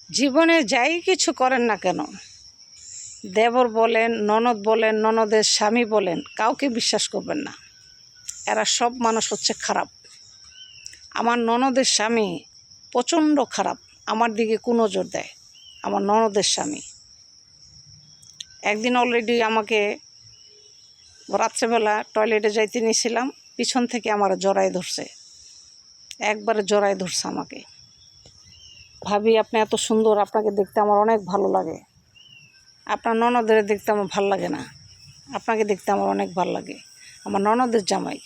জীবনে যাই কিছু করেন না কেন, দেবর বলেন, ননদ বলেন, ননদের স্বামী বলেন, কাউকে বিশ্বাস করবেন না। এরা সব মানুষ হচ্ছে খারাপ। আমার ননদের স্বামী প্রচণ্ড খারাপ, আমার দিকে কুনজর দেয়। আমার ননদের স্বামী একদিন অলরেডি আমাকে রাত্রেবেলা টয়লেটে যাইতে নিয়েছিলাম, পিছন থেকে আমার জড়ায় ধরছে, একবারে জড়ায় ধরছে আমাকে। ভাবি, আপনি এত সুন্দর, আপনাকে দেখতে আমার অনেক ভালো লাগে। আপনার ননদের দেখতে আমার ভালো লাগে না, আপনাকে দেখতে আমার অনেক ভালো লাগে, আমার ননদের জামাই।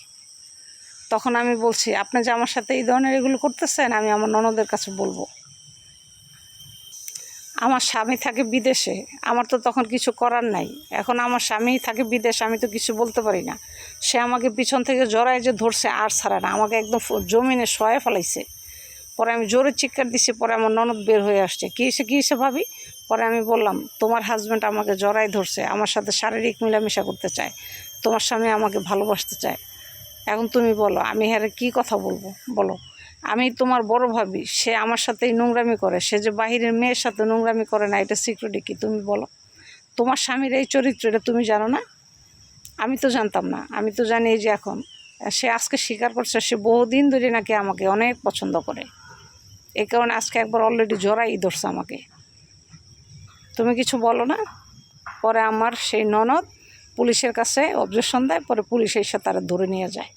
তখন আমি বলছি, আপনি যে আমার সাথে এই ধরনের এগুলো করতেছেন, আমি আমার ননদের কাছে বলবো। আমার স্বামী থাকে বিদেশে, আমার তো তখন কিছু করার নাই। এখন আমার স্বামী থাকে বিদেশে, আমি তো কিছু বলতে পারি না। সে আমাকে পিছন থেকে জড়ায় যে ধরছে, আর ছাড়ে না, আমাকে একদম জমিনে শোয়ে ফেলাইছে। পরে আমি জোরে চিৎকার দিছি, পরে আমার ননদ বের হয়ে আসছে। কী হয়েছে ভাবি? পরে আমি বললাম, তোমার হাজব্যান্ড আমাকে জড়াই ধরছে, আমার সাথে শারীরিক মেলামেশা করতে চায়, তোমার স্বামী আমাকে ভালোবাসতে চায়। এখন তুমি বলো, আমি হ্যাঁ কী কথা বলবো বলো? আমি তোমার বড় ভাবি, সে আমার সাথেই নোংরামি করে। সে যে বাহিরের মেয়ের সাথে নোংরামি করে না, এটা সিক্রেট কি তুমি বলো? তোমার স্বামীর এই চরিত্র, এটা তুমি জানো না? আমি তো জানতাম না। আমি তো জানি যে এখন সে আজকে স্বীকার করছে, সে বহুদিন ধরে নাকি আমাকে অনেক পছন্দ করে। এই কারণে আজকে একবার অলরেডি জড়াই ধরছে আমাকে। তুমি কিছু বলো না? পরে আমার সেই ননদ পুলিশের কাছে অবজেকশন দেয়, পরে পুলিশ এসে তারা ধরে নিয়ে যায়।